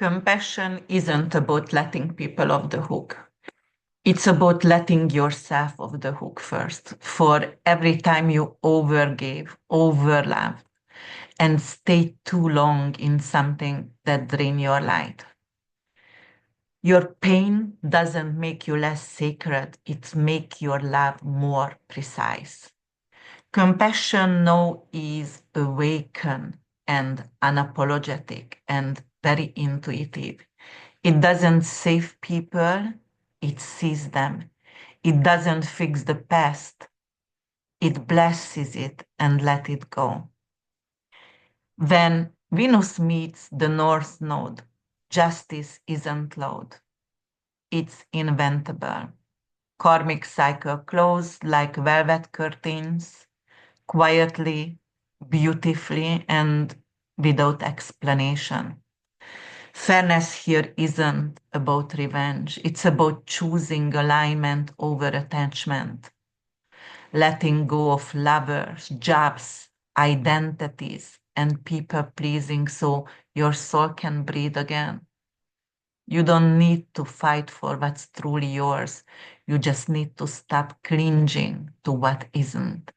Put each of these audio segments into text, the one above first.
Compassion isn't about letting people off the hook. It's about letting yourself off the hook first. For every time you overgave, overlapped, and stay too long in something that drain your light. Your pain doesn't make you less sacred, it makes your love more precise. Compassion now is awakened and unapologetic and very intuitive. It doesn't save people, it sees them. It doesn't fix the past, it blesses it and let it go. When Venus meets the North Node, justice isn't loud, it's inventable. Karmic cycle closed like velvet curtains, quietly, beautifully, and without explanation. Fairness here isn't about revenge, it's about choosing alignment over attachment, letting go of lovers, jobs, identities, and people pleasing so your soul can breathe again. You don't need to fight for what's truly yours. You just need to stop clinging to what isn't.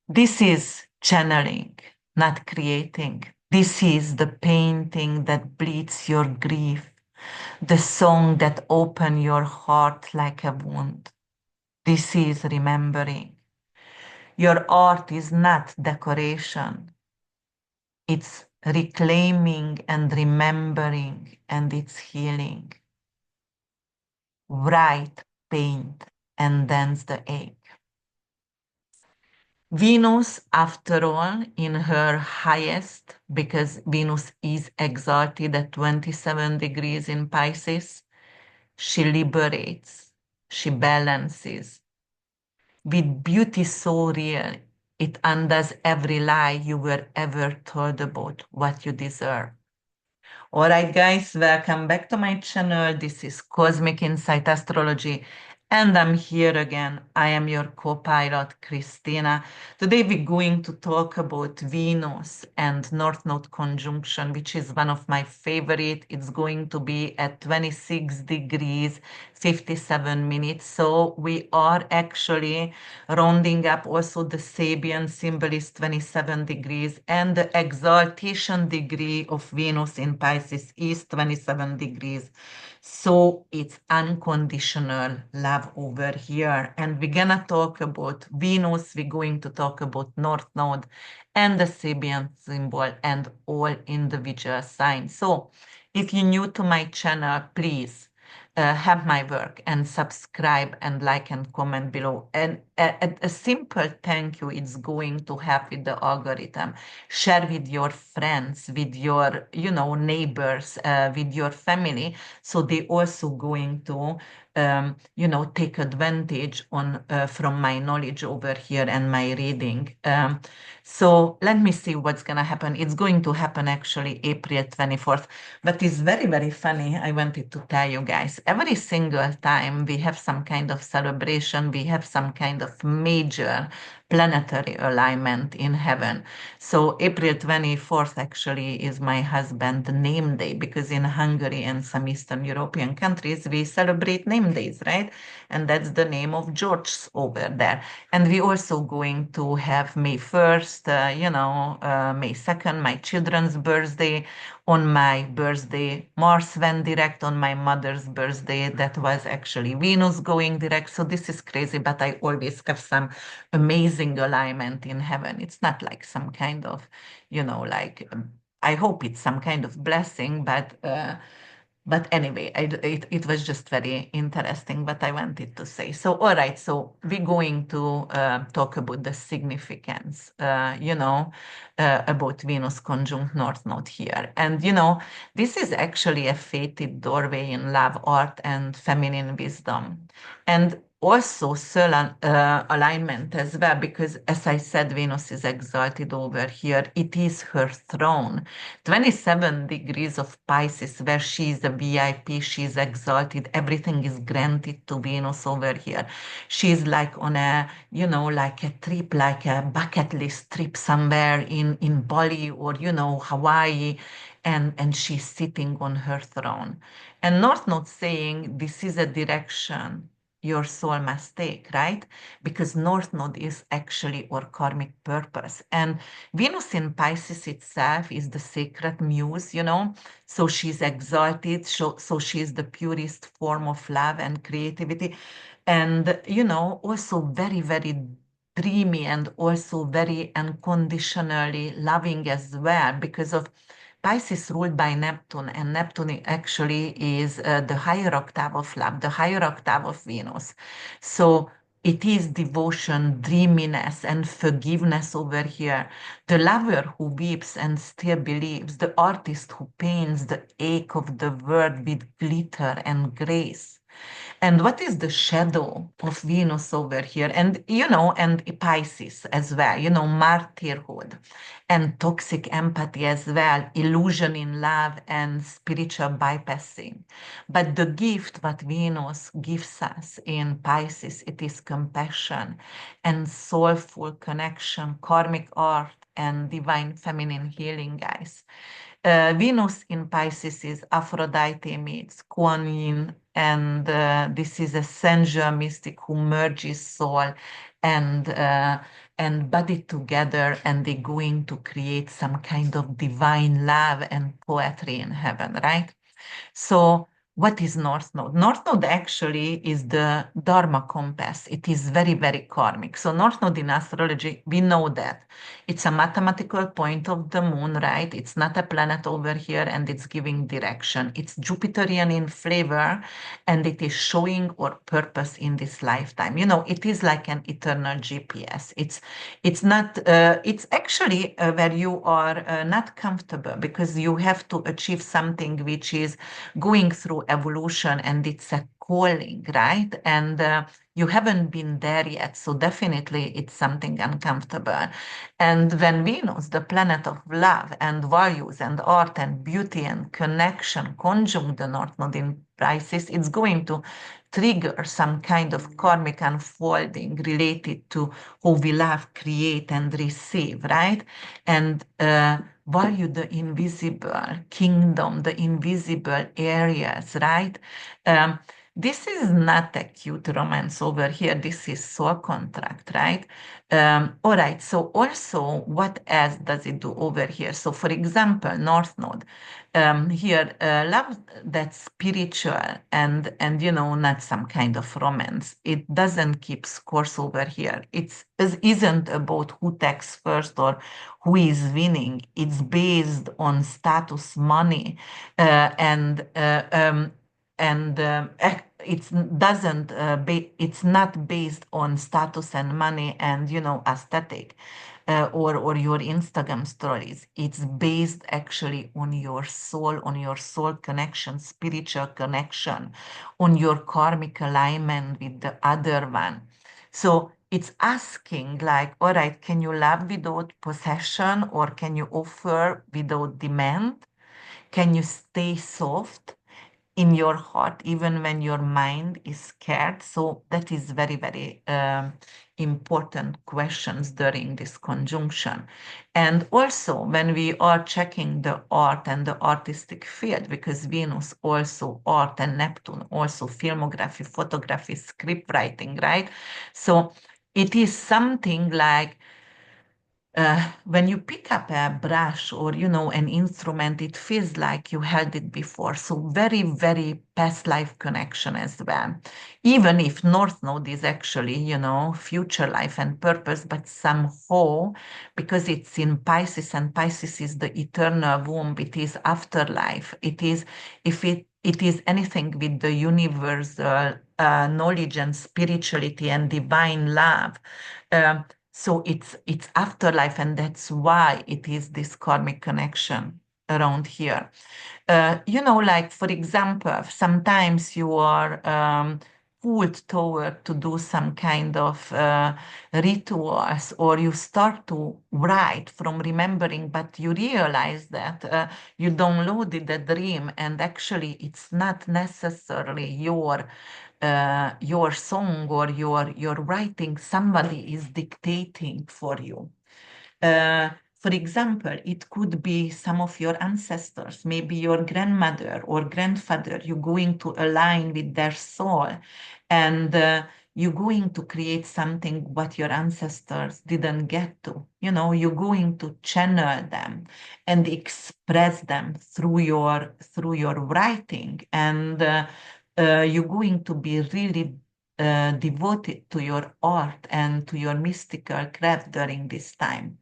This is channeling, not creating. This is the painting that bleeds your grief, the song that opens your heart like a wound. This is remembering. Your art is not decoration. It's reclaiming and remembering, and it's healing. Write, paint, and dance the egg. Venus, after all, in her highest, because Venus is exalted at 27 degrees in Pisces, she liberates, she balances. With beauty so real, it undoes every lie you were ever told about what you deserve. All right, guys, welcome back to my channel. This is Cosmic Insight Astrology, and I'm here again. I am your co-pilot, Krisztina. Today we're going to talk about Venus and North Node conjunction, which is one of my favorite. It's going to be at 26 degrees, 57 minutes. So we are actually rounding up also the Sabian symbol is 27 degrees, and the exaltation degree of Venus in Pisces is 27 degrees. So it's unconditional love over here. And we're gonna talk about Venus, we're going to talk about North Node and the Sabian symbol and all individual signs. So if you're new to my channel, please have my work and subscribe and like and comment below. And a simple thank you is going to help with the algorithm. Share with your friends, with your neighbors, with your family, so they also going to take advantage on from my knowledge over here and my reading. So let me see what's gonna happen. It's going to happen actually April 24th, but it's very, very funny. I wanted to tell you guys, every single time we have some kind of celebration, we have some kind of major planetary alignment in heaven. So April 24th actually is my husband's name day, because in Hungary and some Eastern European countries, we celebrate name days, right? And that's the name of George over there. And we also going to have May 1st, May 2nd, my children's birthday. On my birthday, Mars went direct. On my mother's birthday, that was actually Venus going direct. So this is crazy, but I always have some amazing alignment in heaven. It's not like some kind of, I hope it's some kind of blessing, but anyway, it was just very interesting what I wanted to say. So, all right, so we're going to talk about the significance, about Venus conjunct North Node here. And, this is actually a fated doorway in love, art, and feminine wisdom. And also soul alignment as well, because as I said, Venus is exalted over here. It is her throne. 27 degrees of Pisces, where she is a VIP, she is exalted. Everything is granted to Venus over here. She is like on a, like a trip, like a bucket list trip somewhere in Bali or, Hawaii. And she's sitting on her throne. And North Node saying this is a direction your soul must take, right? Because North Node is actually our karmic purpose. And Venus in Pisces itself is the sacred muse, so she's exalted, so she's the purest form of love and creativity. And, also very, very dreamy and also very unconditionally loving as well because of Pisces ruled by Neptune, and Neptune actually is the higher octave of love, the higher octave of Venus. So it is devotion, dreaminess, and forgiveness over here. The lover who weeps and still believes, the artist who paints the ache of the world with glitter and grace. And what is the shadow of Venus over here? And, and Pisces as well, martyrhood and toxic empathy as well, illusion in love and spiritual bypassing. But the gift what Venus gives us in Pisces, it is compassion and soulful connection, karmic art and divine feminine healing, guys. Venus in Pisces is Aphrodite meets Kuan Yin, and this is a sensual mystic who merges soul and uh, and body together, and they're going to create some kind of divine love and poetry in heaven, right? So, what is North Node? North Node actually is the Dharma compass. It is very, very karmic. So, North Node in astrology, we know that it's a mathematical point of the moon, right? It's not a planet over here and it's giving direction. It's Jupiterian in flavor and it is showing our purpose in this lifetime. It is like an eternal GPS. It's not, it's actually where you are not comfortable because you have to achieve something which is going through evolution and it's a calling, right? And you haven't been there yet. So definitely it's something uncomfortable. And when Venus, the planet of love and values and art and beauty and connection, conjunct the North Node in Pisces, it's going to trigger some kind of karmic unfolding related to how we love, create, and receive, right? And value the invisible kingdom, the invisible areas, right? Um, this is not a cute romance over here. This is soul contract, right? All right. So also, what else does it do over here? So, for example, North Node. Here, love that's spiritual and not some kind of romance. It doesn't keep scores over here. It isn't about who takes first or who is winning. It's based on status, money, and it doesn't it's not based on status and money and aesthetic or your Instagram stories. It's based actually on your soul connection, spiritual connection, on your karmic alignment with the other one. So it's asking like, all right, can you love without possession or can you offer without demand? Can you stay soft in your heart even when your mind is scared? So that is very, very important questions during this conjunction. And also when we are checking the art and the artistic field, because Venus also art and Neptune also filmography, photography, script writing, right? So it is something like when you pick up a brush or an instrument, it feels like you held it before. So very, very past life connection as well. Even if North Node is actually future life and purpose, but somehow because it's in Pisces and Pisces is the eternal womb, it is afterlife. It is if it is anything with the universal knowledge and spirituality and divine love. Um, so it's afterlife, and that's why it is this karmic connection around here. Like for example, sometimes you are pulled toward to do some kind of rituals, or you start to write from remembering, but you realize that you downloaded a dream and actually it's not necessarily your song or your writing. Somebody is dictating for you. For example, it could be some of your ancestors, maybe your grandmother or grandfather. You're going to align with their soul, and you're going to create something what your ancestors didn't get to. You're going to channel them and express them through your writing, and you're going to be really devoted to your art and to your mystical craft during this time.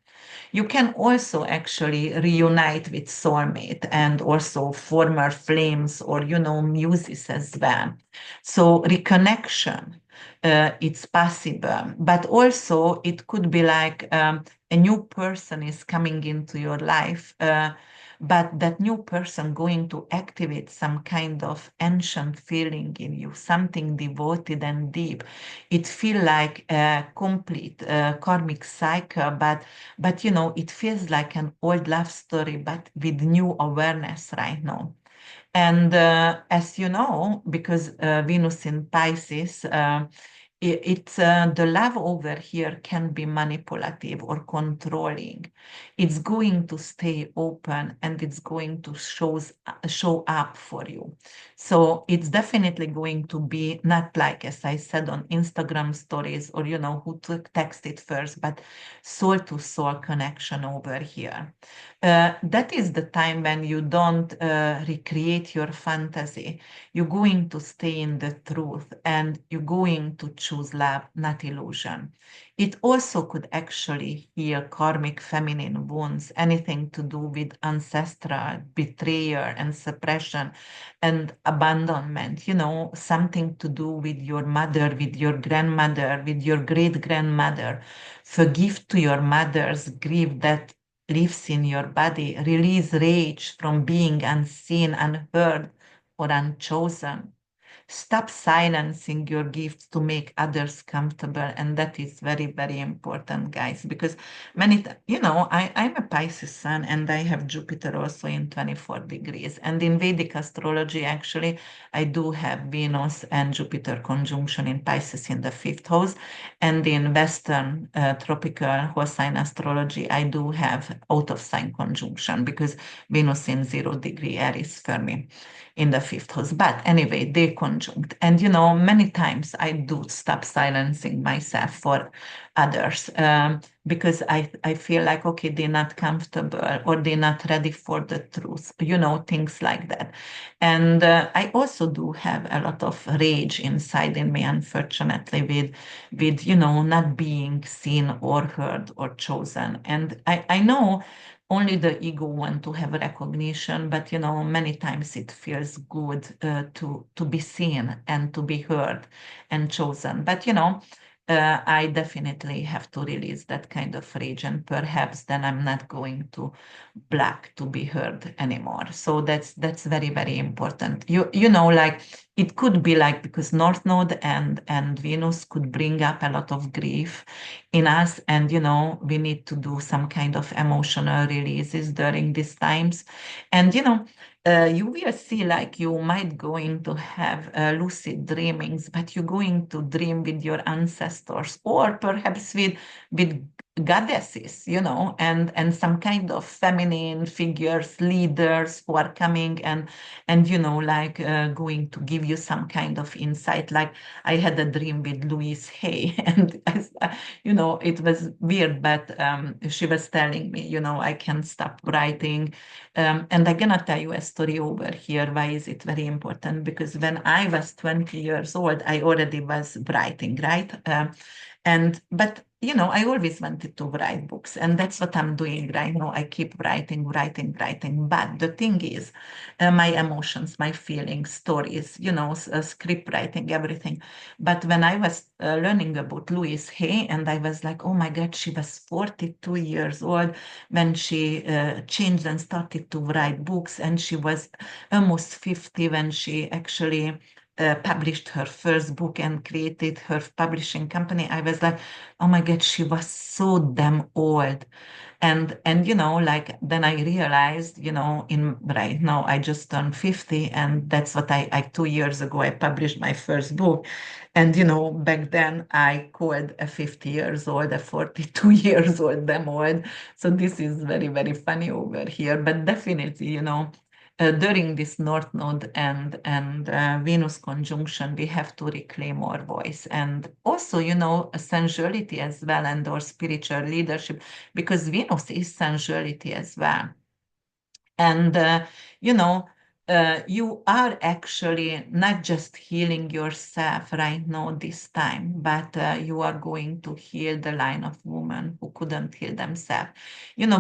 You can also actually reunite with soulmate and also former flames, or muses as well. So reconnection, it's possible, but also it could be like a new person is coming into your life, but that new person going to activate some kind of ancient feeling in you, something devoted and deep. It feel like a complete karmic cycle, but it feels like an old love story, but with new awareness right now. And as you know, because Venus in Pisces, it's the love over here can be manipulative or controlling. It's going to stay open and it's going to show up for you. So it's definitely going to be not like, as I said, on Instagram stories, or who took texted first, but soul to soul connection over here. That is the time when you don't recreate your fantasy. You're going to stay in the truth and you're going to choose love, not illusion. It also could actually heal karmic feminine wounds, anything to do with ancestral betrayal and suppression and abandonment, something to do with your mother, with your grandmother, with your great grandmother. Forgive to your mother's grief that lives in your body. Release rage from being unseen, unheard, or unchosen. Stop silencing your gifts to make others comfortable. And that is very, very important, guys, because I'm a Pisces sun and I have Jupiter also in 24 degrees. And in Vedic astrology, actually, I do have Venus and Jupiter conjunction in Pisces in the fifth house. And in Western tropical whole sign astrology, I do have out of sign conjunction because Venus in 0 degree Aries for me in the fifth house. But anyway, they conjunct. And many times I do stop silencing myself for others, because I feel like, okay, they're not comfortable or they're not ready for the truth, things like that. And I also do have a lot of rage inside in me, unfortunately, with not being seen or heard or chosen. And I know only the ego want to have recognition, but many times it feels good to be seen and to be heard and chosen. But I definitely have to release that kind of rage, and perhaps then I'm not going to black to be heard anymore. So that's very, very important. Like it could be like, because North Node and Venus could bring up a lot of grief in us, and we need to do some kind of emotional releases during these times. And you will see, like, you might going to have lucid dreamings, but you're going to dream with your ancestors, or perhaps with goddesses, and some kind of feminine figures, leaders who are coming and like going to give you some kind of insight. Like I had a dream with Louise Hay, and it was weird, but she was telling me, I can't stop writing. And I'm gonna tell you a story over here. Why is it very important? Because when I was 20 years old, I already was writing, right? But I always wanted to write books, and that's what I'm doing right now. I keep writing, writing, writing. But the thing is, my emotions, my feelings, stories, script writing, everything. But when I was learning about Louise Hay, and I was like, oh my God, she was 42 years old when she changed and started to write books, and she was almost 50 when she actually published her first book and created her publishing company, I was like, oh my God, she was so damn old. And like then I realized, in right now I just turned 50, and that's what I 2 years ago I published my first book. And back then I called a 50 years old a 42 years old them old. So this is very, very funny over here. But definitely, during this North Node and Venus conjunction, we have to reclaim our voice, and also, a sensuality as well, and our spiritual leadership, because Venus is sensuality as well. And, you know, you are actually not just healing yourself right now this time, but you are going to heal the line of women who couldn't heal themselves.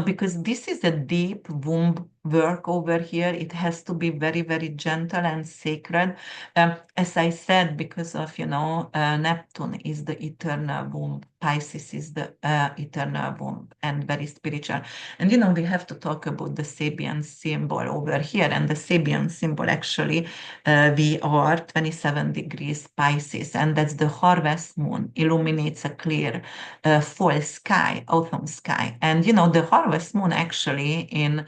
Because this is a deep womb work over here. It has to be very, very gentle and sacred. As I said, because of, Neptune is the eternal womb, Pisces is the eternal womb, and very spiritual. And we have to talk about the Sabian symbol over here. And the Sabian symbol actually, we are 27 degrees Pisces, and that's the harvest moon, illuminates a clear fall sky, autumn sky. And the harvest moon actually in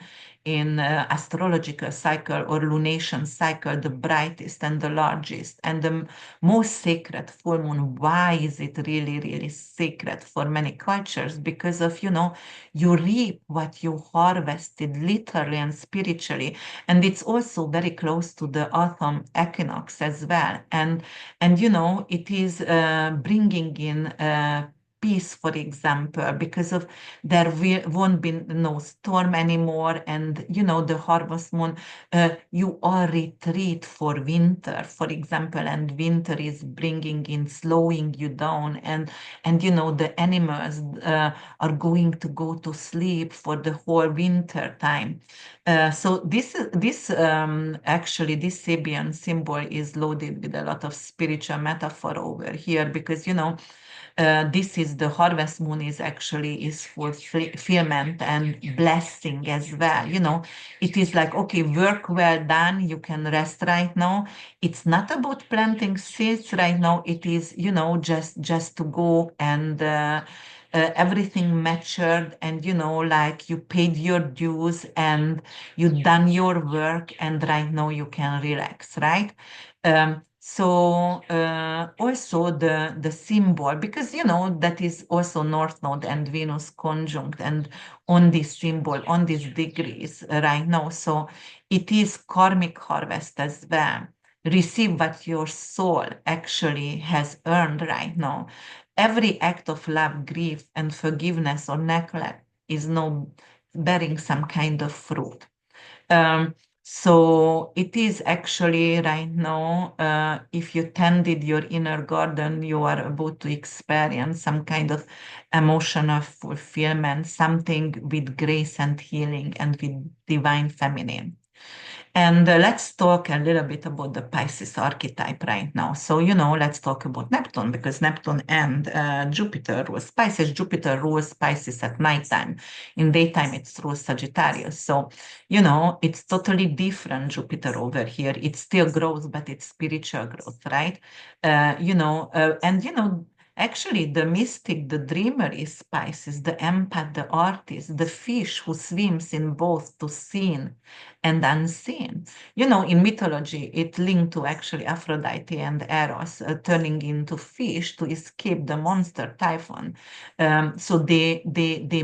astrological cycle or lunation cycle, the brightest and the largest and the most sacred full moon. Why is it really, really sacred for many cultures? Because of, you reap what you harvested literally and spiritually. And it's also very close to the autumn equinox as well. And it is bringing in peace, for example, because of there won't be no storm anymore. And the harvest moon, you are retreat for winter, for example, and winter is bringing in, slowing you down, and the animals are going to go to sleep for the whole winter time. So this actually, this Sabian symbol is loaded with a lot of spiritual metaphor over here, because this is the harvest moon is actually is fulfillment and blessing as well. It is like, okay, work well done, you can rest right now. It's not about planting seeds right now. It is, just to go and everything matured, and like you paid your dues and you done your work, and right now you can relax, right? So also the symbol, because that is also North Node and Venus conjunct, and on this symbol, on these degrees right now. So it is karmic harvest as well. Receive what your soul actually has earned right now. Every act of love, grief, and forgiveness or neglect is now bearing some kind of fruit. Um, so it is actually right now, if you tended your inner garden, you are about to experience some kind of emotional fulfillment, something with grace and healing and with divine feminine. And let's talk a little bit about the Pisces archetype right now. So, let's talk about Neptune, because Neptune and Jupiter rules Pisces. Jupiter rules Pisces at nighttime. In daytime, it's rules Sagittarius. So, it's totally different Jupiter over here. It still grows, but it's spiritual growth, right? And, actually, the mystic, the dreamer is Pisces, the empath, the artist, the fish who swims in both to seen and unseen. In mythology, it linked to actually Aphrodite and Eros turning into fish to escape the monster Typhon. So they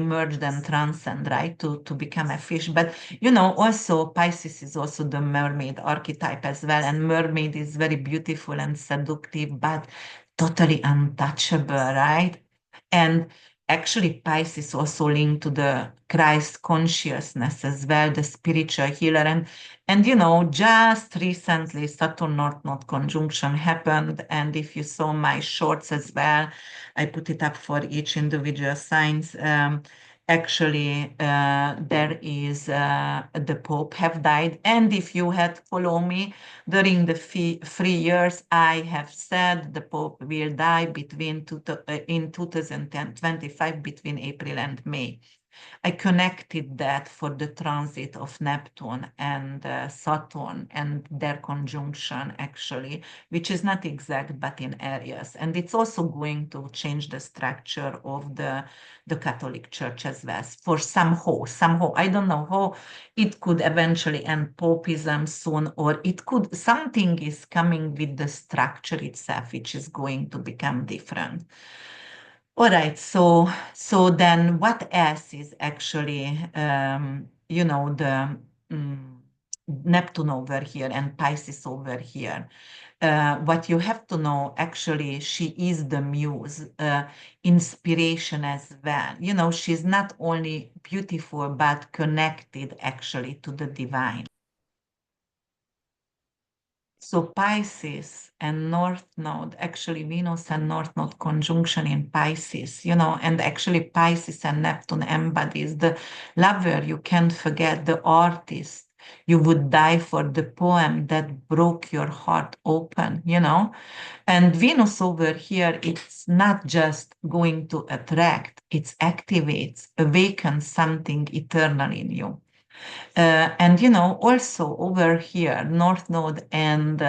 merged and transcend, right, to become a fish. But also Pisces is also the mermaid archetype as well, and mermaid is very beautiful and seductive, but totally untouchable, right? And actually, Pisces also linked to the Christ consciousness as well, the spiritual healer. And just recently, Saturn North Node conjunction happened. And if you saw my shorts as well, I put it up for each individual signs. Actually, there is the Pope have died. And if you had follow me during the 3 years, I have said the Pope will die in 2025, between April and May. I connected that for the transit of Neptune and Saturn and their conjunction, actually, which is not exact, but in areas. And it's also going to change the structure of the Catholic Church as well. For somehow, I don't know how it could eventually end Popism soon, or it could, something is coming with the structure itself, which is going to become different. All right, so then what else is actually the Neptune over here and Pisces over here? What you have to know, actually, she is the muse, inspiration as well. She's not only beautiful, but connected actually to the divine. So Pisces and North Node, actually Venus and North Node conjunction in Pisces, and actually Pisces and Neptune embodies the lover you can't forget, the artist. You would die for the poem that broke your heart open. And Venus over here, it's not just going to attract, it activates, awakens something eternal in you. And also over here, North Node and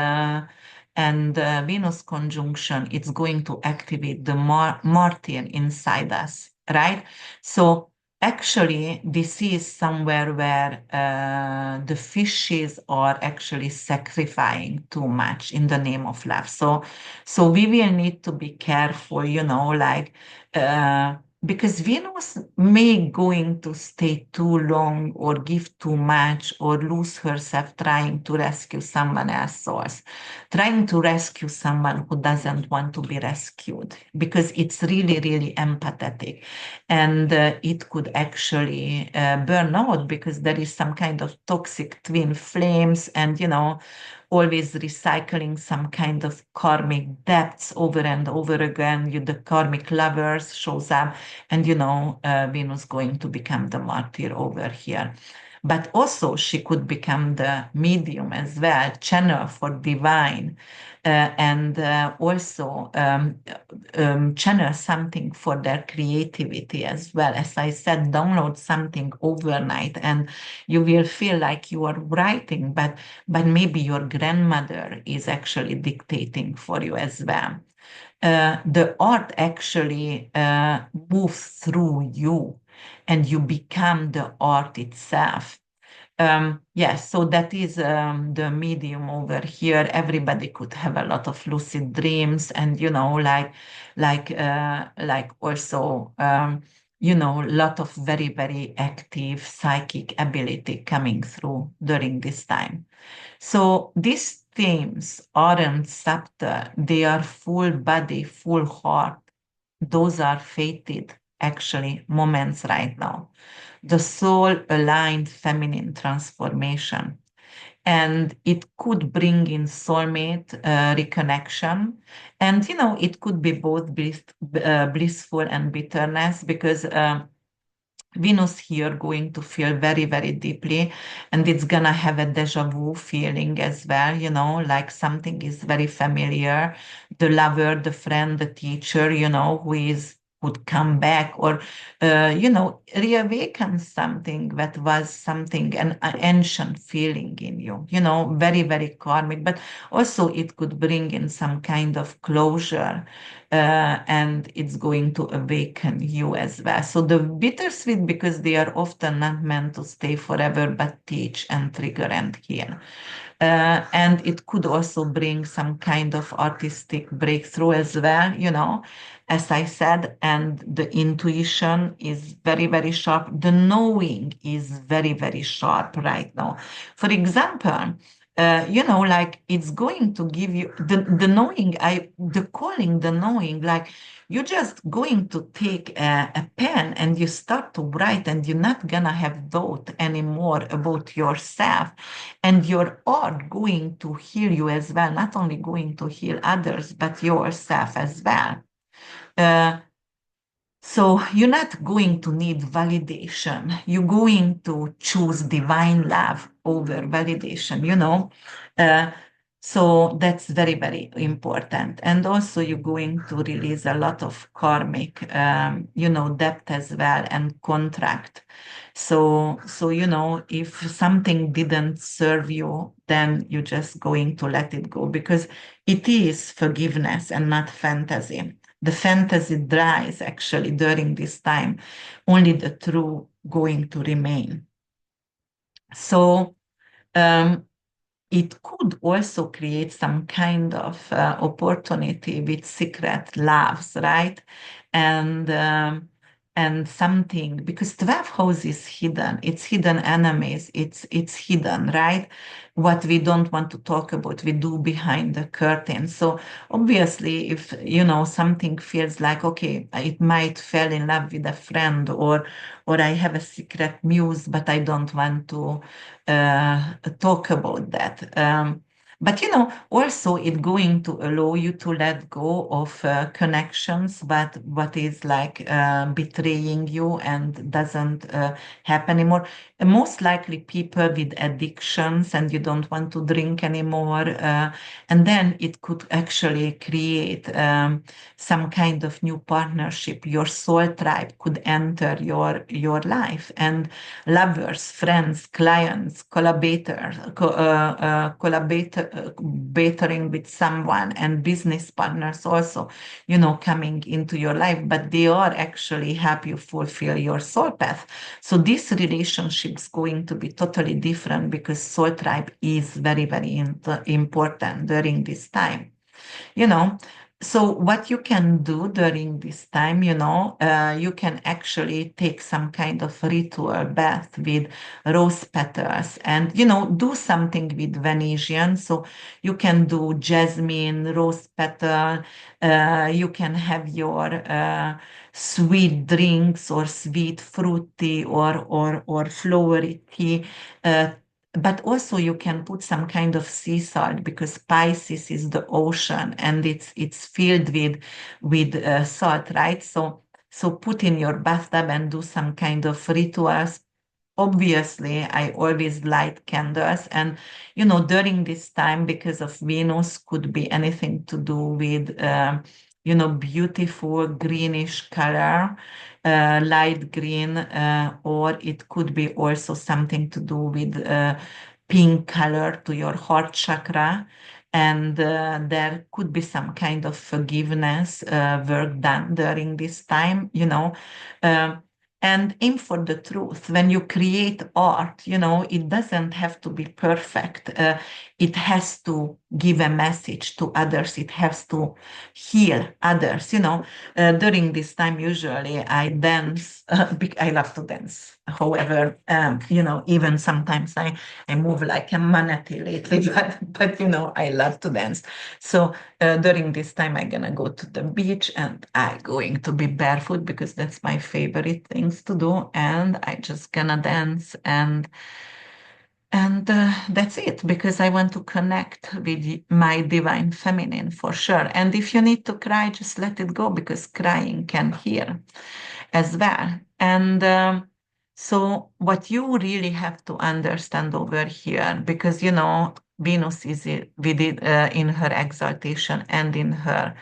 Venus conjunction, it's going to activate the Martyr inside us, right? So actually, this is somewhere where the fishes are actually sacrificing too much in the name of love. So we will need to be careful, like. Because Venus may going to stay too long or give too much or lose herself trying to rescue someone else's, trying to rescue someone who doesn't want to be rescued, because it's really, really empathetic. And it could actually burn out because there is some kind of toxic twin flames and, always recycling some kind of karmic debts over and over again. The karmic lovers shows up, and Venus going to become the martyr over here. But also she could become the medium as well, channel for divine, and also channel something for their creativity as well. As I said, download something overnight and you will feel like you are writing, but maybe your grandmother is actually dictating for you as well. The art actually moves through you and you become the art itself. Yes, so that is the medium over here. Everybody could have a lot of lucid dreams, and like also lot of very, very active psychic ability coming through during this time. So these themes aren't subtle; they are full body, full heart. Those are fated actually moments right now, the soul aligned feminine transformation. And it could bring in soulmate reconnection. And, it could be both blissful and bitterness, because Venus here going to feel very, very deeply, and it's gonna have a deja vu feeling as well, like something is very familiar. The lover, the friend, the teacher, would come back, or reawaken something that was something, an ancient feeling in you, very, very karmic, but also it could bring in some kind of closure, and it's going to awaken you as well. So the bittersweet, because they are often not meant to stay forever, but teach and trigger and heal. And it could also bring some kind of artistic breakthrough as well, as I said, and the intuition is very, very sharp. The knowing is very, very sharp right now. For example, like it's going to give you the knowing, the calling, the knowing, like you're just going to take a pen and you start to write, and you're not gonna have doubt anymore about yourself, and your art going to heal you as well, not only going to heal others, but yourself as well. Uh, so you're not going to need validation. You're going to choose divine love over validation. Uh, So that's very, very important. And also you're going to release a lot of karmic, debt as well and contract. So, if something didn't serve you, then you're just going to let it go because it is forgiveness and not fantasy. The fantasy dies actually during this time, only the true going to remain. So, um, it could also create some kind of opportunity with secret loves, right? And and something because 12th house is hidden. It's hidden enemies. It's hidden, right? What we don't want to talk about, we do behind the curtain. So obviously, if something feels like okay, it might fall in love with a friend, or I have a secret muse, but I don't want to talk about that. But also it's going to allow you to let go of connections, but what is like betraying you and doesn't happen anymore. Most likely people with addictions and you don't want to drink anymore. And then it could actually create some kind of new partnership. Your soul tribe could enter your life, and lovers, friends, clients, collaborating with someone, and business partners also, coming into your life, but they are actually help you fulfill your soul path. So this relationship is going to be totally different because soul tribe is very, very important during this time you know so what you can do during this time, you can actually take some kind of ritual bath with rose petals, and do something with Venetian. So you can do jasmine, rose petal. You can have your sweet drinks or sweet fruity or flowery tea. uh, but also you can put some kind of sea salt because Pisces is the ocean and it's filled with salt, right? So put in your bathtub and do some kind of rituals. Obviously, I always light candles, and during this time, because of Venus, could be anything to do with beautiful greenish color, light green, or it could be also something to do with pink color to your heart chakra. And there could be some kind of forgiveness work done during this time, Um, and aim for the truth. When you create art, it doesn't have to be perfect. It has to give a message to others. It has to heal others. During this time, usually I dance. I love to dance. However, even sometimes I move like a manatee lately, but I love to dance. So during this time I'm gonna go to the beach and I'm going to be barefoot because that's my favorite things to do, and I just gonna dance and that's it because I want to connect with my divine feminine for sure. And if you need to cry, just let it go because crying can heal as well. And so, what you really have to understand over here, because Venus is in her exaltation and in her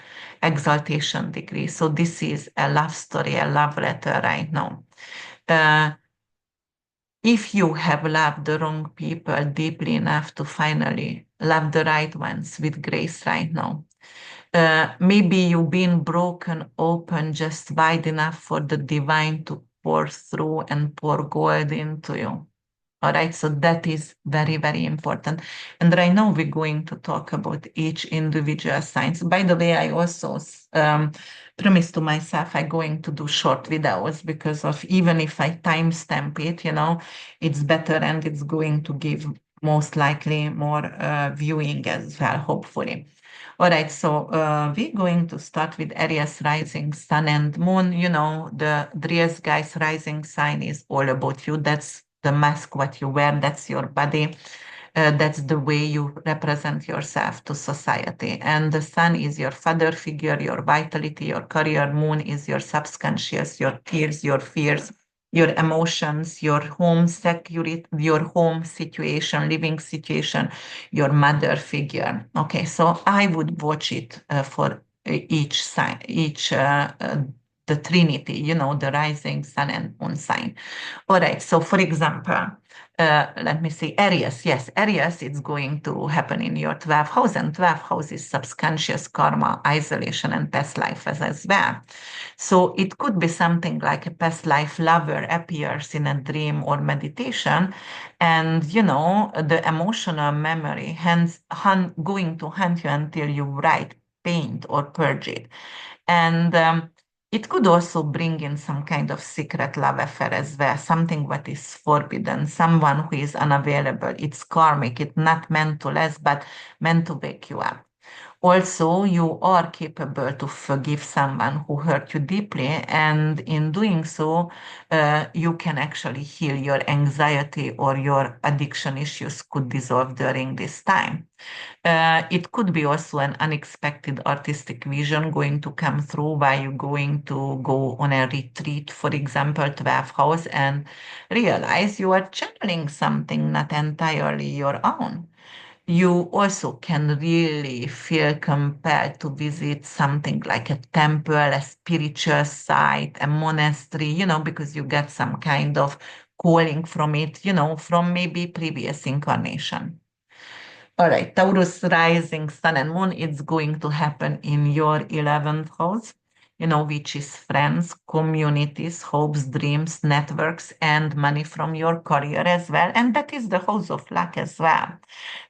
exaltation degree. So, this is a love story, a love letter right now. Uh, if you have loved the wrong people deeply enough to finally love the right ones with grace right now, maybe you've been broken open just wide enough for the divine to pour through and pour gold into you. All right, so that is very, very important. And right now we're going to talk about each individual signs. By the way, I also promised to myself I'm going to do short videos because of even if I timestamp it, it's better and it's going to give most likely more viewing as well, hopefully. All right, so we're going to start with Aries rising, sun and moon. The Aries guys rising sign is all about you. That's the mask what you wear. That's your body. That's the way you represent yourself to society. And the sun is your father figure, your vitality, your career. Moon is your subconscious, your tears, your fears, your emotions, your home security, your home situation, living situation, your mother figure. Okay, so I would watch it for each sign, each the Trinity, the rising sun and moon sign. All right. So, for example, let me see, Aries. Yes, Aries, it's going to happen in your 12th house, and 12th house is subconscious karma, isolation, and past life as well. So, it could be something like a past life lover appears in a dream or meditation, and the emotional memory, hence, going to haunt you until you write, paint, or purge it. And it could also bring in some kind of secret love affair as well, something what is forbidden, someone who is unavailable. It's karmic, it's not meant to last, but meant to wake you up. Also, you are capable to forgive someone who hurt you deeply, and in doing so, you can actually heal your anxiety or your addiction issues could dissolve during this time. It could be also an unexpected artistic vision going to come through while you're going to go on a retreat, for example, 12th house, and realize you are channeling something not entirely your own. You also can really feel compelled to visit something like a temple, a spiritual site, a monastery, because you get some kind of calling from it, from maybe previous incarnation. All right, Taurus rising sun and moon, it's going to happen in your 11th house, which is friends, communities, hopes, dreams, networks, and money from your career as well. And that is the house of luck as well.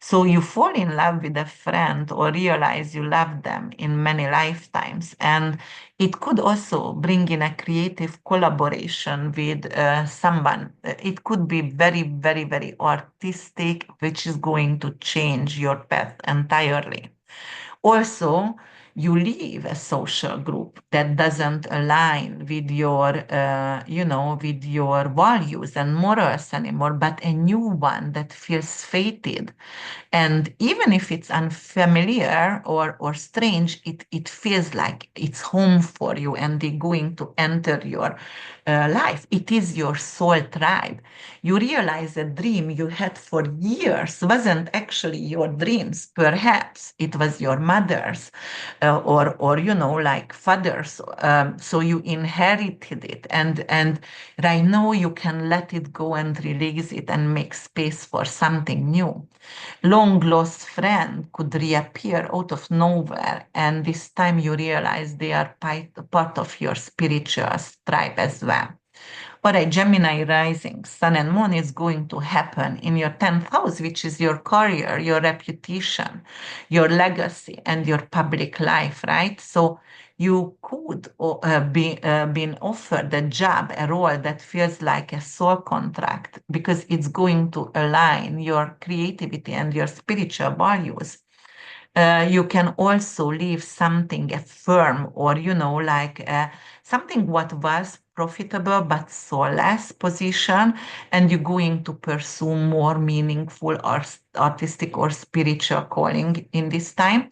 So you fall in love with a friend or realize you love them in many lifetimes. And it could also bring in a creative collaboration with someone. It could be very, very, very artistic, which is going to change your path entirely. Also, you leave a social group that doesn't align with your values and morals anymore, but a new one that feels fated. And even if it's unfamiliar or strange, it feels like it's home for you and they're going to enter your life. It is your soul tribe. You realize a dream you had for years wasn't actually your dreams. Perhaps it was your mother's or like fathers. So you inherited it. And right now you can let it go and release it and make space for something new. Long lost friend could reappear out of nowhere, and this time you realize they are part of your spiritual tribe as well. All right, Gemini rising, sun and moon is going to happen in your 10th house, which is your career, your reputation, your legacy, and your public life, right? So you could be been offered a job, a role that feels like a soul contract because it's going to align your creativity and your spiritual values. You can also leave something, a firm, or like something what was profitable but soulless position, and you're going to pursue more meaningful or artistic or spiritual calling in this time.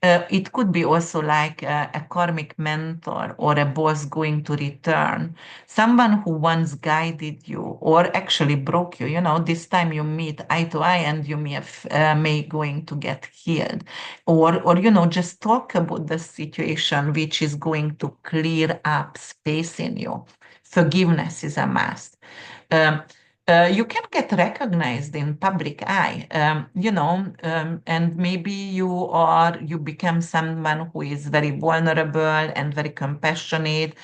It could be also like a karmic mentor or a boss going to return, someone who once guided you or actually broke you. This time you meet eye to eye and you may going to get healed, or just talk about the situation which is going to clear up space in you. Forgiveness is a must. um, you can get recognized in public eye, and maybe you become someone who is very vulnerable and very compassionate,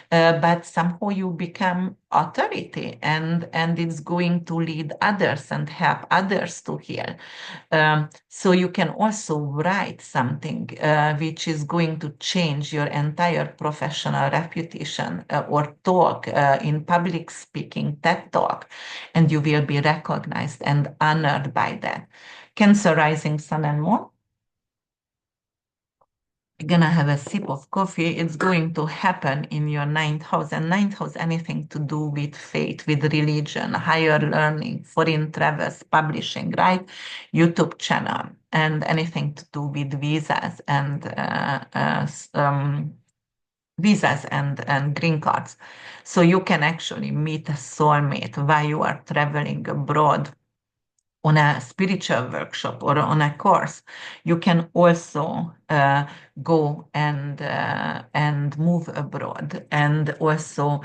but somehow you become authority, and it's going to lead others and help others to heal. So you can also write something which is going to change your entire professional reputation, or talk in public speaking, TED Talk, and you will be recognized and honored by that. Cancer rising sun and moon. You're gonna have a sip of coffee. It's going to happen in your ninth house, and ninth house, anything to do with faith, with religion, higher learning, foreign travels, publishing, right? YouTube channel, and anything to do with visas and visas and green cards. So you can actually meet a soulmate while you are traveling abroad on a spiritual workshop or on a course. You can also go and move abroad, and also,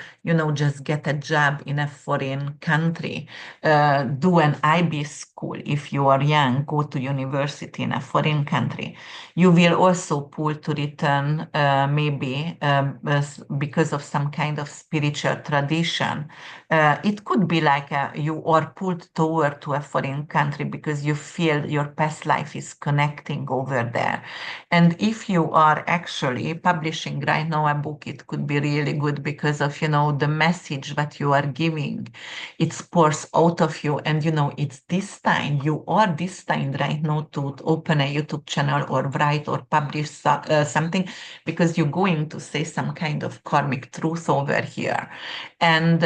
just get a job in a foreign country. Do an IB school if you are young. Go to university in a foreign country. You will also pull to return, maybe because of some kind of spiritual tradition. It could be like you are pulled toward to a foreign country because you feel your past life is connecting over there. And if you are actually publishing right now a book, it could be really good because of, the message that you are giving. It pours out of you. And, it's this time, you are destined right now to open a YouTube channel or write or publish something, because you're going to say some kind of karmic truth over here. And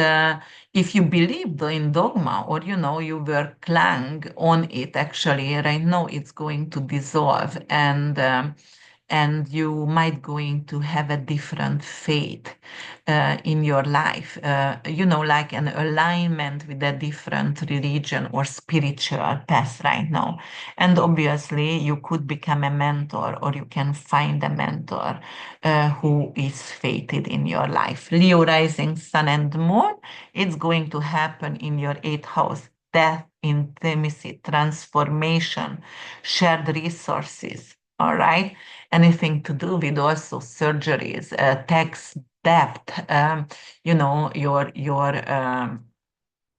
if you believe in dogma, or you were clung on it, actually right now it's going to dissolve, and you might going to have a different fate in your life, like an alignment with a different religion or spiritual path right now. And obviously you could become a mentor, or you can find a mentor who is fated in your life. Leo rising, sun and moon, it's going to happen in your eighth house. Death, intimacy, transformation, shared resources. All right. Anything to do with also surgeries, tax, debt, your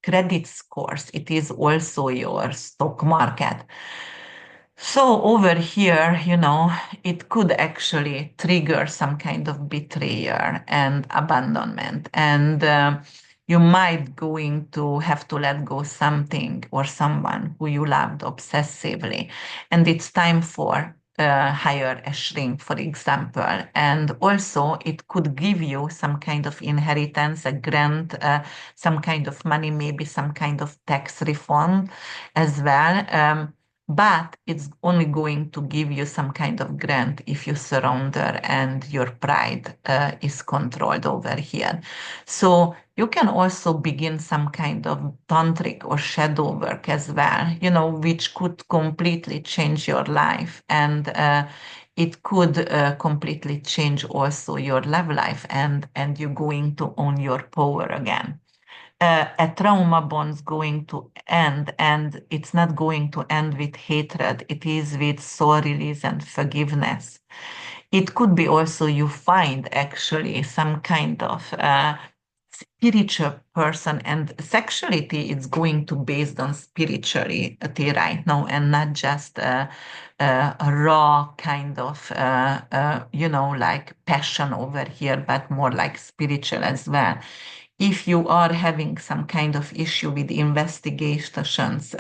credit scores. It is also your stock market. So over here, it could actually trigger some kind of betrayal and abandonment. And you might going to have to let go something or someone who you loved obsessively. And it's time for hire a shrink, for example. And also it could give you some kind of inheritance, a grant, some kind of money, maybe some kind of tax reform as well. But it's only going to give you some kind of grant if you surrender and your pride is controlled over here. So you can also begin some kind of tantric or shadow work as well, which could completely change your life. And it could completely change also your love life, and you're going to own your power again. A trauma bond's going to end, and it's not going to end with hatred. It is with soul release and forgiveness. It could be also you find actually some kind of spiritual person, and sexuality is going to based on spirituality right now, and not just a raw kind of like passion over here, but more like spiritual as well. If you are having some kind of issue with investigations,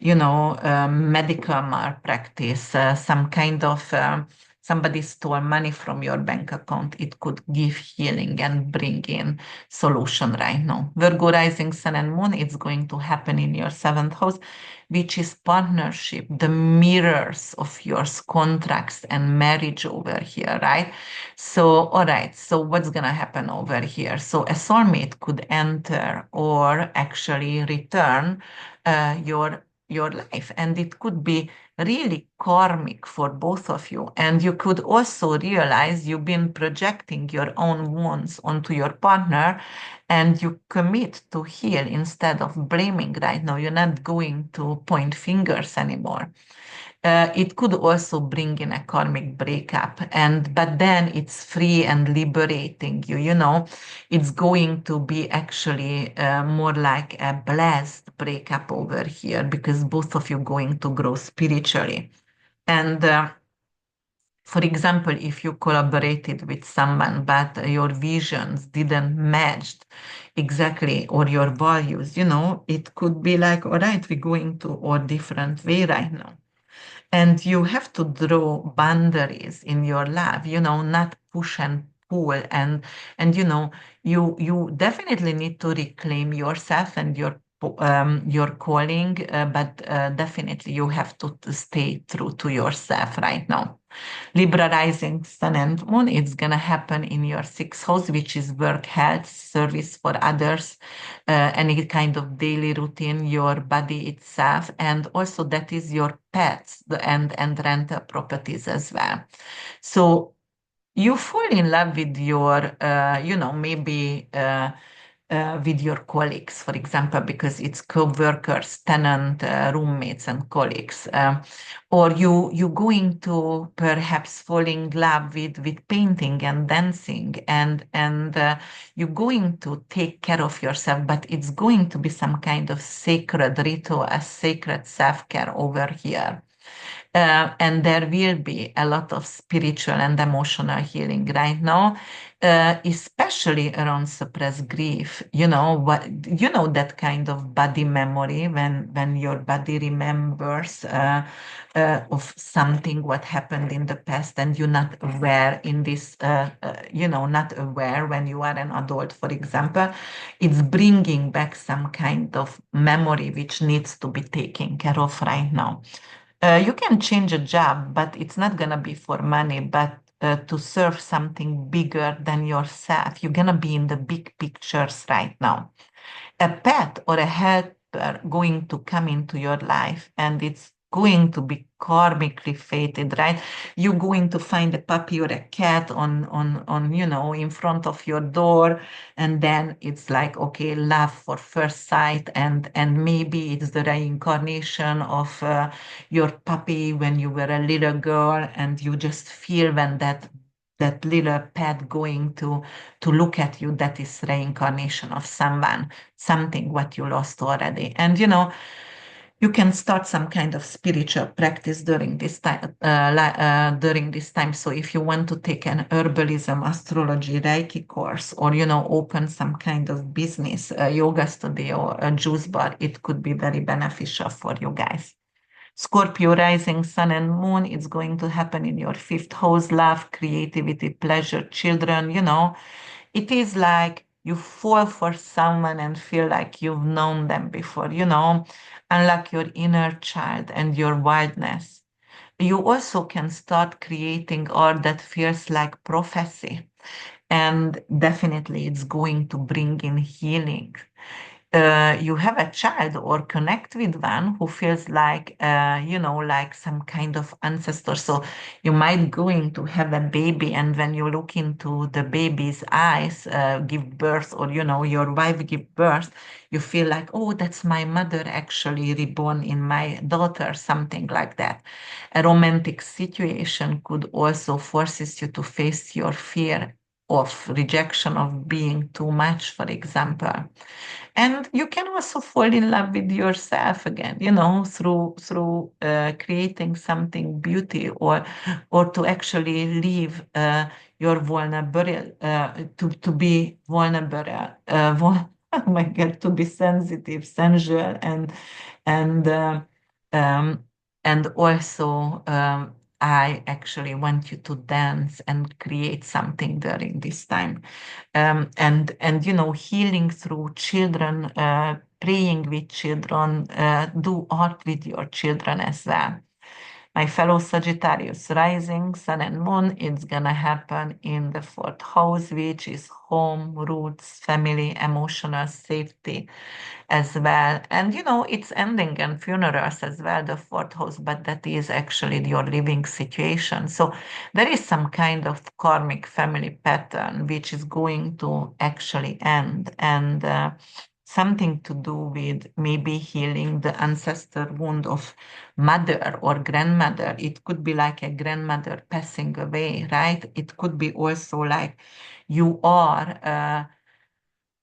medical malpractice, some kind of somebody stole money from your bank account, it could give healing and bring in solution right now. Virgo rising, sun and moon, it's going to happen in your seventh house, which is partnership, the mirrors of your contracts and marriage over here, right? So, all right, so what's going to happen over here? So, a soulmate could enter or actually return your life, and it could be really karmic for both of you. And you could also realize you've been projecting your own wounds onto your partner, and you commit to heal instead of blaming right now. You're not going to point fingers anymore. It could also bring in a karmic breakup, but then it's free and liberating you. It's going to be actually more like a blessed breakup over here, because both of you going to grow spiritually. And for example, if you collaborated with someone but your visions didn't match exactly, or your values, it could be like, all right, we're going to a different way right now. And you have to draw boundaries in your life, not push and pull. And you definitely need to reclaim yourself and your calling, but definitely you have to stay true to yourself right now. Libra rising, sun and moon, it's going to happen in your sixth house, which is work, health, service for others, any kind of daily routine, your body itself, and also that is your pets and rental properties as well. So you fall in love with your, maybe with your colleagues, for example, because it's co-workers, tenant, roommates, and colleagues. Or you going to perhaps fall in love with painting and dancing, and you're going to take care of yourself, but it's going to be some kind of sacred ritual, a sacred self-care over here. And there will be a lot of spiritual and emotional healing right now, especially around suppressed grief. That kind of body memory when your body remembers of something what happened in the past, and you're not aware in this, not aware when you are an adult, for example. It's bringing back some kind of memory which needs to be taken care of right now. You can change a job, but it's not going to be for money, but to serve something bigger than yourself. You're going to be in the big pictures right now. A pet or a helper going to come into your life, and it's going to be karmically fated, right? You're going to find a puppy or a cat on in front of your door, and then it's like, okay, love for first sight, and maybe it's the reincarnation of your puppy when you were a little girl, and you just feel when that little pet going to look at you, that is reincarnation of someone, something what you lost already. And you can start some kind of spiritual practice during this time. So if you want to take an herbalism, astrology, Reiki course, or open some kind of business, a yoga studio, or a juice bar, it could be very beneficial for you guys. Scorpio rising, sun and moon, it's going to happen in your fifth house, love, creativity, pleasure, children. It is like you fall for someone and feel like you've known them before, unlock your inner child and your wildness. You also can start creating art that feels like prophecy. And definitely it's going to bring in healing. You have a child or connect with one who feels like like some kind of ancestor. So you might going to have a baby, and when you look into the baby's eyes, give birth, or your wife give birth, you feel like, oh, that's my mother actually reborn in my daughter, something like that. A romantic situation could also forces you to face your fear of rejection, of being too much, for example. And you can also fall in love with yourself again, through creating something beauty, or to actually leave your vulnerable, to be vulnerable, oh my God, to be sensitive, sensual, and uh, um, and also I actually want you to dance and create something during this time, and healing through children, praying with children, do art with your children as well. My fellow Sagittarius rising, sun and moon, it's gonna happen in the fourth house, which is home, roots, family, emotional safety as well. And it's ending and funerals as well, the fourth house, but that is actually your living situation. So there is some kind of karmic family pattern which is going to actually end, and something to do with maybe healing the ancestor wound of mother or grandmother. It could be like a grandmother passing away, right? It could be also like you are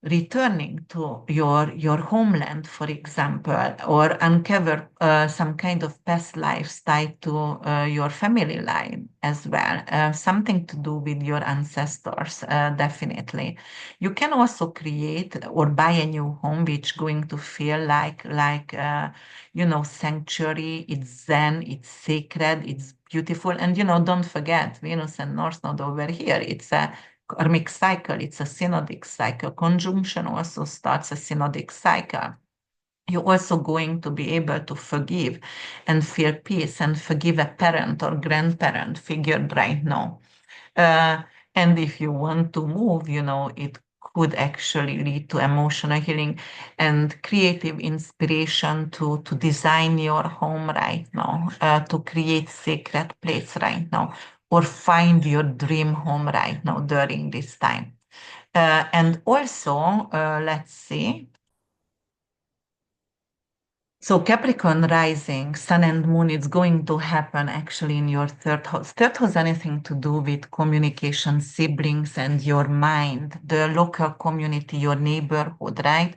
returning to your homeland, for example, or uncover some kind of past lives tied to your family line as well, something to do with your ancestors, definitely. You can also create or buy a new home which going to feel like sanctuary. It's zen, it's sacred, it's beautiful. And don't forget Venus and North Node over here, it's a karmic cycle, it's a synodic cycle. Conjunction also starts a synodic cycle. You're also going to be able to forgive and feel peace and forgive a parent or grandparent figured right now. Uh, and if you want to move, it could actually lead to emotional healing and creative inspiration to design your home right now, to create sacred place right now, or find your dream home right now during this time. And also, let's see. So Capricorn rising, Sun and Moon, it's going to happen actually in your third house. Third house anything to do with communication, siblings, and your mind, the local community, your neighborhood, right?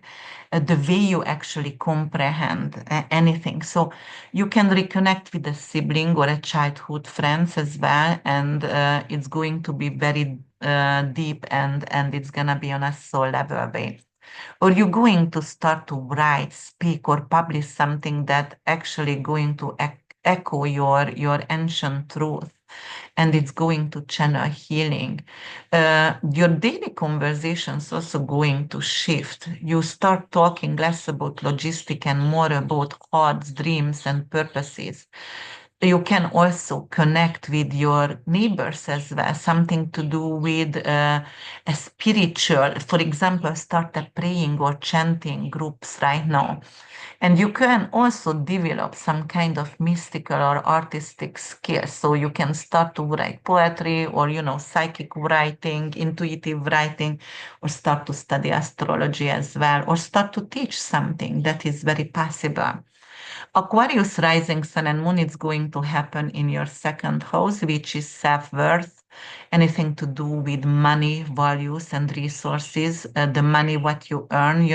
The way you actually comprehend anything. So you can reconnect with a sibling or a childhood friends as well, and it's going to be very deep and it's gonna be on a soul level way, or you're going to start to write, speak, or publish something that actually going to echo your ancient truth, and it's going to channel healing. Your daily conversations also going to shift. You start talking less about logistic and more about hearts, dreams, and purposes. You can also connect with your neighbors as well, something to do with a spiritual, for example, start a praying or chanting groups right now. And you can also develop some kind of mystical or artistic skills. So you can start to write poetry or, psychic writing, intuitive writing, or start to study astrology as well, or start to teach something that is very possible. Aquarius rising sun and moon is going to happen in your second house, which is self-worth, anything to do with money, values, and resources, the money what you earn,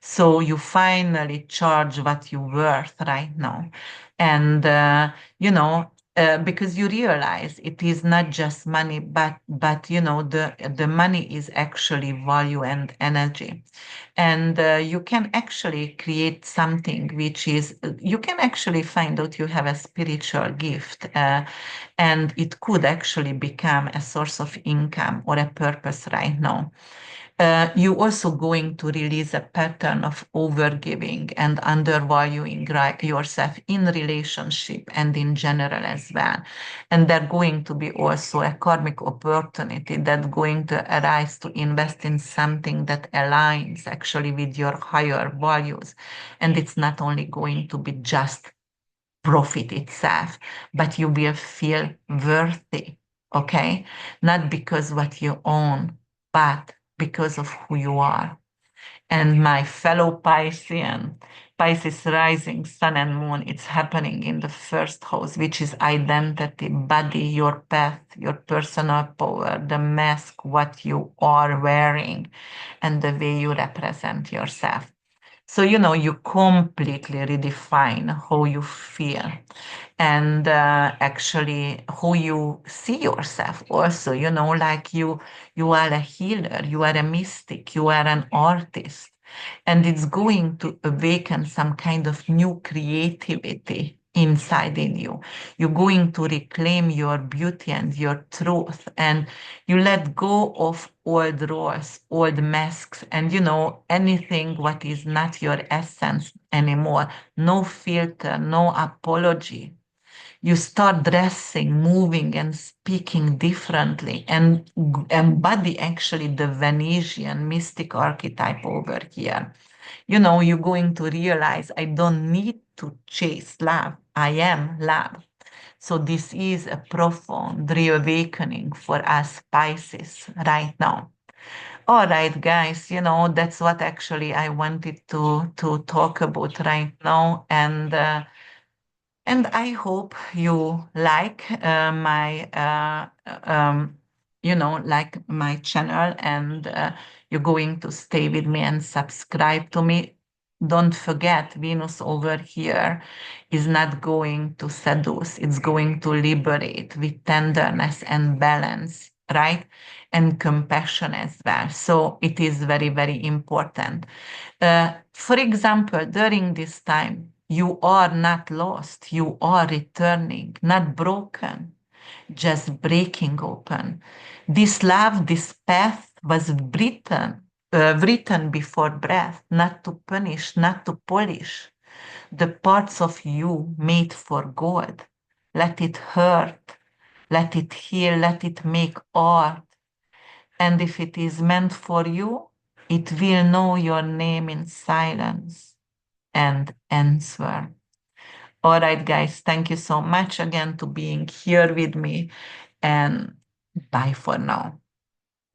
So you finally charge what you worth right now. And, because you realize it is not just money, but the money is actually value and energy, and you can actually create something which is you can actually find out you have a spiritual gift, and it could actually become a source of income or a purpose right now. You also going to release a pattern of overgiving and undervaluing yourself in relationship and in general as well. And there's going to be also a karmic opportunity that's going to arise to invest in something that aligns actually with your higher values. And it's not only going to be just profit itself, but you will feel worthy, okay? Not because what you own, but because of who you are. And my fellow Piscean, Pisces rising, sun and moon, it's happening in the first house, which is identity, body, your path, your personal power, the mask, what you are wearing, and the way you represent yourself. So, you completely redefine how you feel and actually how you see yourself also, like you are a healer, you are a mystic, you are an artist, and it's going to awaken some kind of new creativity inside in you. You're going to reclaim your beauty and your truth, and you let go of old roles, old masks, and anything what is not your essence anymore. No filter, no apology. You start dressing, moving, and speaking differently, and embody actually the Venetian mystic archetype over here. You're going to realize I don't need to chase love. I am love. So this is a profound reawakening for us Pisces right now. All right, guys, that's what actually I wanted to talk about right now. And I hope you like like my channel, and you're going to stay with me and subscribe to me. Don't forget, Venus over here is not going to seduce, it's going to liberate with tenderness and balance, right? And compassion as well. So it is very, very important. For example, during this time, you are not lost, you are returning, not broken, just breaking open. This love, this path was written written before breath, not to punish, not to polish. The parts of you made for God. Let it hurt, let it heal, let it make art. And if it is meant for you, it will know your name in silence and answer. All right, guys, thank you so much again to being here with me, and bye for now.